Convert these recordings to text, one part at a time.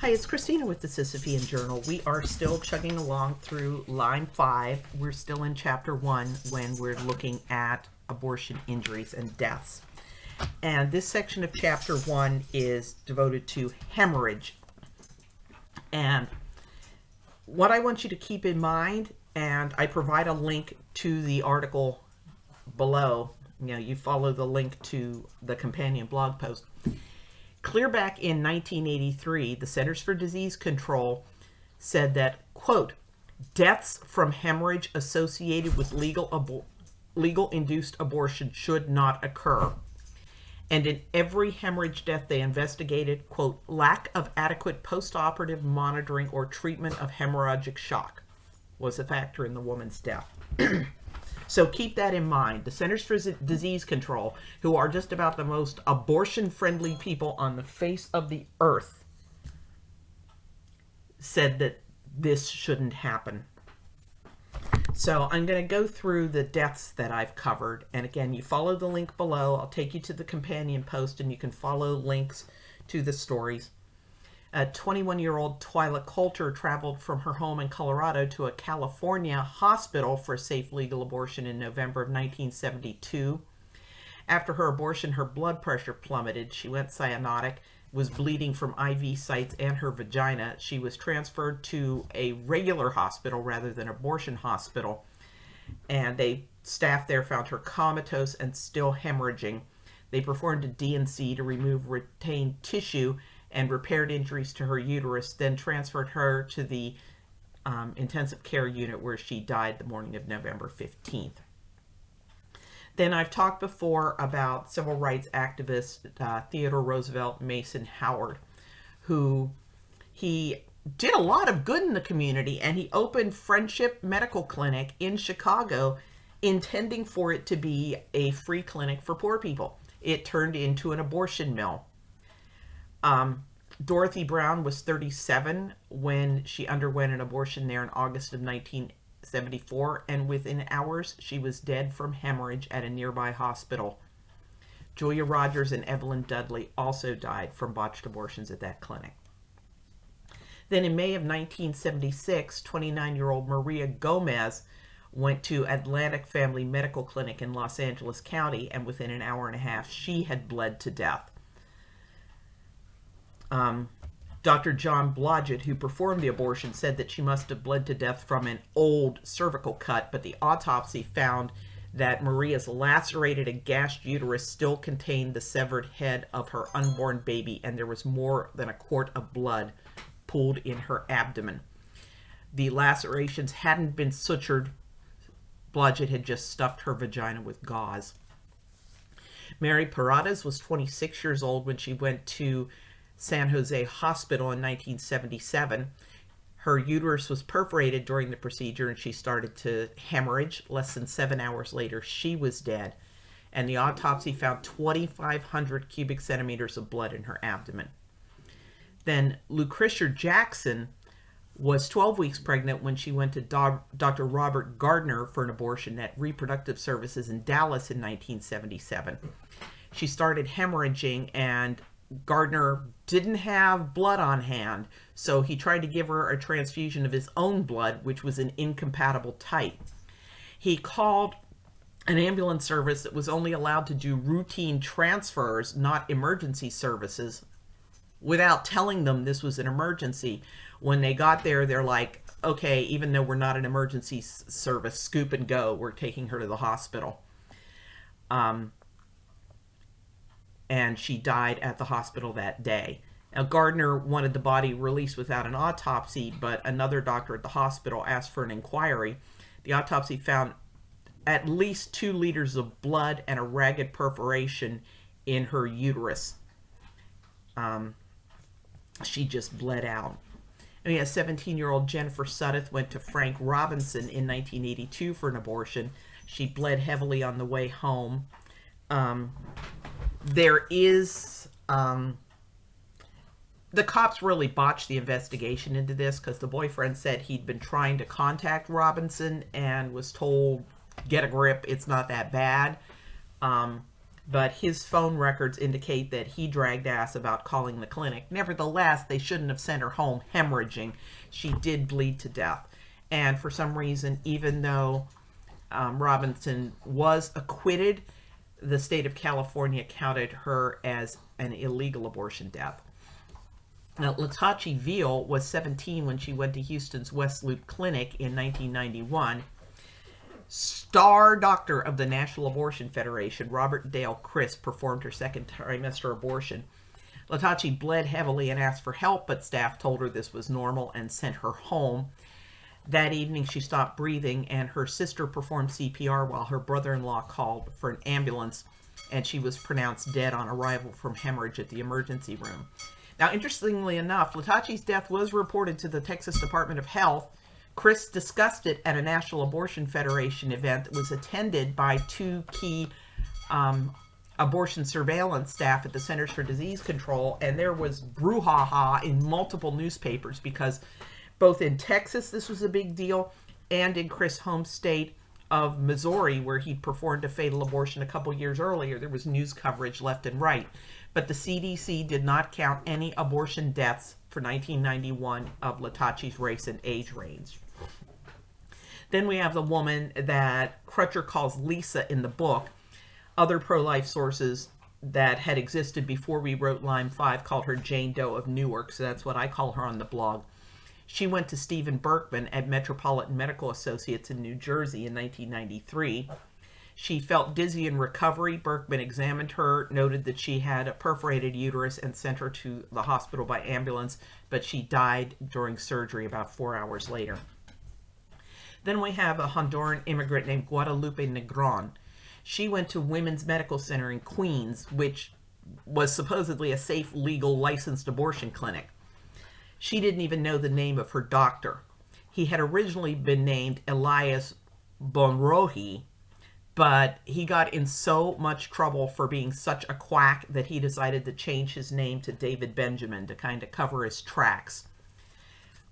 Hi, it's Christina with the Sisyphean Journal. We are still chugging along through line 5. We're still in chapter 1 when we're looking at abortion injuries and deaths. And this section of chapter 1 is devoted to hemorrhage. And what I want you to keep in mind, and I provide a link to the article below, you follow the link to the companion blog post. Clear back in 1983, the Centers for Disease Control said that, quote, deaths from hemorrhage associated with legal induced abortion should not occur. And in every hemorrhage death they investigated, quote, lack of adequate postoperative monitoring or treatment of hemorrhagic shock was a factor in the woman's death. So keep that in mind. The Centers for Disease Control, who are just about the most abortion-friendly people on the face of the earth, said that this shouldn't happen. So I'm going to go through the deaths that I've covered. And again, you follow the link below. I'll take you to the companion post and you can follow links to the stories. A 21-year-old Twyla Coulter traveled from her home in Colorado to a California hospital for safe legal abortion in November of 1972. After her abortion, her blood pressure plummeted. She went cyanotic, was bleeding from IV sites and her vagina. She was transferred to a regular hospital rather than abortion hospital. And staff there found her comatose and still hemorrhaging. They performed a D&C to remove retained tissue and repaired injuries to her uterus, then transferred her to the intensive care unit where she died the morning of November 15th. Then I've talked before about civil rights activist Theodore Roosevelt Mason Howard, who he did a lot of good in the community, and he opened Friendship Medical Clinic in Chicago, intending for it to be a free clinic for poor people. It turned into an abortion mill. Dorothy Brown was 37 when she underwent an abortion there in August of 1974, and within hours she was dead from hemorrhage at a nearby hospital. Julia Rogers and Evelyn Dudley also died from botched abortions at that clinic. Then in May of 1976, 29-year-old Maria Gomez went to Atlantic Family Medical Clinic in Los Angeles County, and within an hour and a half she had bled to death. Dr. John Blodgett, who performed the abortion, said that she must have bled to death from an old cervical cut, but the autopsy found that Maria's lacerated and gashed uterus still contained the severed head of her unborn baby, and there was more than a quart of blood pooled in her abdomen. The lacerations hadn't been sutured. Blodgett had just stuffed her vagina with gauze. Mary Paredes was 26 years old when she went to San Jose Hospital in 1977. Her uterus was perforated during the procedure and she started to hemorrhage. Less than 7 hours later, she was dead. And the autopsy found 2,500 cubic centimeters of blood in her abdomen. Then Lucretia Jackson was 12 weeks pregnant when she went to Dr. Robert Gardner for an abortion at Reproductive Services in Dallas in 1977. She started hemorrhaging, and Gardner didn't have blood on hand, so he tried to give her a transfusion of his own blood, which was an incompatible type. He called an ambulance service that was only allowed to do routine transfers, not emergency services, without telling them this was an emergency. When they got there, they're like, okay, even though we're not an emergency service, scoop and go, we're taking her to the hospital. And she died at the hospital that day. Now, Gardner wanted the body released without an autopsy, but another doctor at the hospital asked for an inquiry. The autopsy found at least 2 liters of blood and a ragged perforation in her uterus. She just bled out. And 17-year-old Jennifer Sudduth went to Frank Robinson in 1982 for an abortion. She bled heavily on the way home. There is, the cops really botched the investigation into this because the boyfriend said he'd been trying to contact Robinson and was told, get a grip, it's not that bad. but his phone records indicate that he dragged ass about calling the clinic. Nevertheless, they shouldn't have sent her home hemorrhaging. She did bleed to death. And for some reason, even though Robinson was acquitted, the state of California counted her as an illegal abortion death. Now, Latachi Veal was 17 when she went to Houston's West Loop Clinic in 1991. Star doctor of the National Abortion Federation, Robert Dale Crisp, performed her second trimester abortion. Latachi bled heavily and asked for help, but staff told her this was normal and sent her home. That evening, she stopped breathing, and her sister performed CPR while her brother-in-law called for an ambulance, and she was pronounced dead on arrival from hemorrhage at the emergency room. Now, interestingly enough, Latachi's death was reported to the Texas Department of Health. Chris discussed it at a National Abortion Federation event that was attended by two key abortion surveillance staff at the Centers for Disease Control, and there was brouhaha in multiple newspapers because both in Texas this was a big deal, and in Chris' home state of Missouri, where he'd performed a fatal abortion a couple years earlier, there was news coverage left and right. But the CDC did not count any abortion deaths for 1991 of Latachi's race and age range. Then we have the woman that Crutcher calls Lisa in the book. Other pro-life sources that had existed before we wrote Lyme 5 called her Jane Doe of Newark, so that's what I call her on the blog. She went to Stephen Berkman at Metropolitan Medical Associates in New Jersey in 1993. She felt dizzy in recovery. Berkman examined her, noted that she had a perforated uterus, and sent her to the hospital by ambulance, but she died during surgery about 4 hours later. Then we have a Honduran immigrant named Guadalupe Negron. She went to Women's Medical Center in Queens, which was supposedly a safe, legal, licensed abortion clinic. She didn't even know the name of her doctor. He had originally been named Elias Bonroji, but he got in so much trouble for being such a quack that he decided to change his name to David Benjamin to kind of cover his tracks.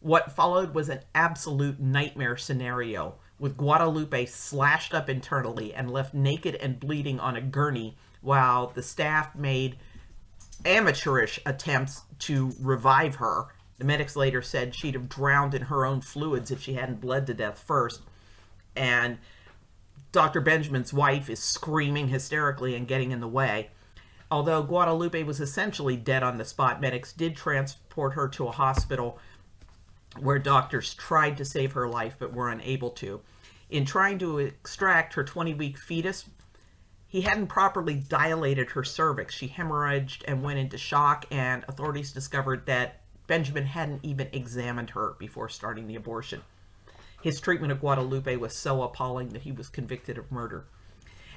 What followed was an absolute nightmare scenario, with Guadalupe slashed up internally and left naked and bleeding on a gurney, while the staff made amateurish attempts to revive her. The medics later said she'd have drowned in her own fluids if she hadn't bled to death first. And Dr. Benjamin's wife is screaming hysterically and getting in the way. Although Guadalupe was essentially dead on the spot, medics did transport her to a hospital where doctors tried to save her life but were unable to. In trying to extract her 20-week fetus, he hadn't properly dilated her cervix. She hemorrhaged and went into shock, and authorities discovered that Benjamin hadn't even examined her before starting the abortion. His treatment of Guadalupe was so appalling that he was convicted of murder.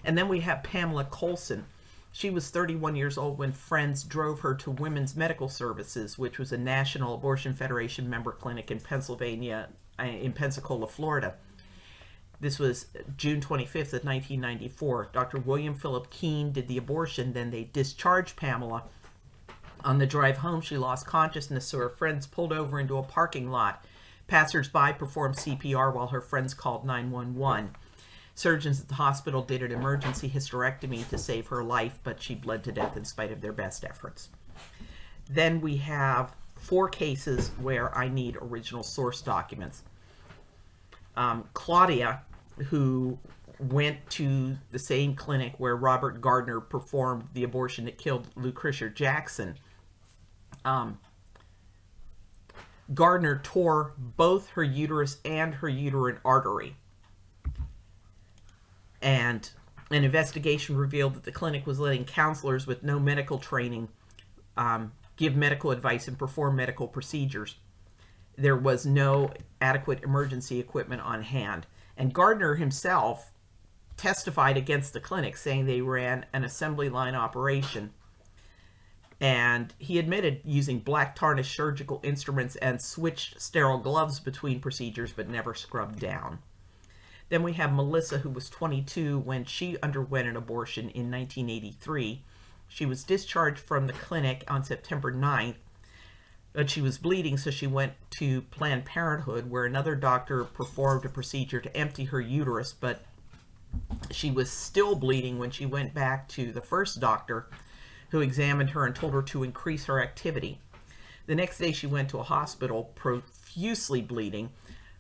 And then we have Pamela Colson. She was 31 years old when friends drove her to Women's Medical Services, which was a National Abortion Federation member clinic in Pennsylvania, in Pensacola, Florida. This was June 25th of 1994. Dr. William Philip Keene did the abortion, then they discharged Pamela. On the drive home, she lost consciousness, so her friends pulled over into a parking lot. Passers-by performed CPR while her friends called 911. Surgeons at the hospital did an emergency hysterectomy to save her life, but she bled to death in spite of their best efforts. Then we have 4 cases where I need original source documents. Claudia, who went to the same clinic where Robert Gardner performed the abortion that killed Lucretia Jackson, Gardner tore both her uterus and her uterine artery. And an investigation revealed that the clinic was letting counselors with no medical training give medical advice and perform medical procedures. There was no adequate emergency equipment on hand. And Gardner himself testified against the clinic, saying they ran an assembly line operation. And he admitted using black tarnished surgical instruments and switched sterile gloves between procedures, but never scrubbed down. Then we have Melissa, who was 22 when she underwent an abortion in 1983. She was discharged from the clinic on September 9th, but she was bleeding, so she went to Planned Parenthood, where another doctor performed a procedure to empty her uterus, but She was still bleeding when she went back to the first doctor, who examined her and told her to increase her activity. The next day she went to a hospital profusely bleeding.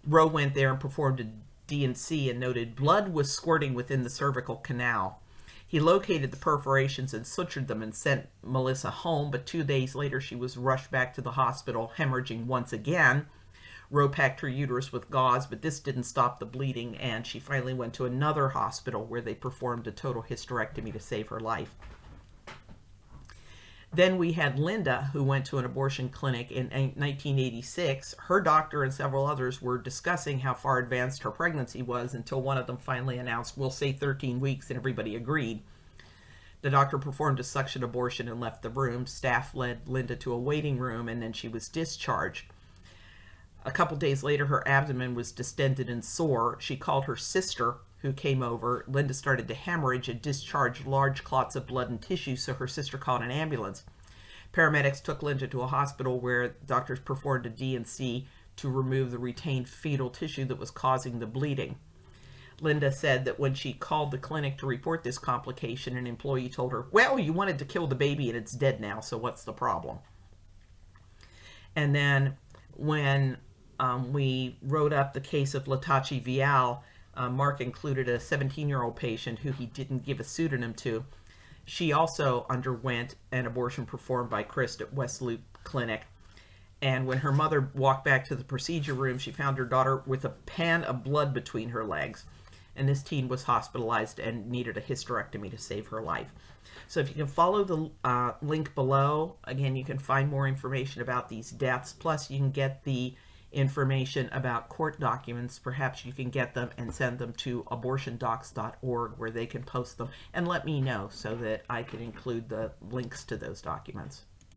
Rowe went there and performed a D&C and noted blood was squirting within the cervical canal. He located the perforations and sutured them and sent Melissa home, but 2 days later she was rushed back to the hospital, hemorrhaging once again. Rowe packed her uterus with gauze, but this didn't stop the bleeding, and she finally went to another hospital where they performed a total hysterectomy to save her life. Then we had Linda, who went to an abortion clinic in 1986. Her doctor and several others were discussing how far advanced her pregnancy was until one of them finally announced, "We'll say 13 weeks," and everybody agreed. The doctor performed a suction abortion and left the room. Staff led Linda to a waiting room, and then she was discharged. A couple days later, her abdomen was distended and sore. She called her sister, who came over. Linda started to hemorrhage and discharged large clots of blood and tissue, so her sister called an ambulance. Paramedics took Linda to a hospital where doctors performed a D&C to remove the retained fetal tissue that was causing the bleeding. Linda said that when she called the clinic to report this complication, an employee told her, "Well, you wanted to kill the baby and it's dead now, so what's the problem?" And then when we wrote up the case of Latachi Vial, Mark included a 17-year-old patient who he didn't give a pseudonym to. She also underwent an abortion performed by Chris at West Loop Clinic. And when her mother walked back to the procedure room, she found her daughter with a pan of blood between her legs. And this teen was hospitalized and needed a hysterectomy to save her life. So if you can follow the link below, again, you can find more information about these deaths. Plus, you can get the information about court documents. Perhaps you can get them and send them to abortiondocs.org where they can post them, and let me know so that I can include the links to those documents.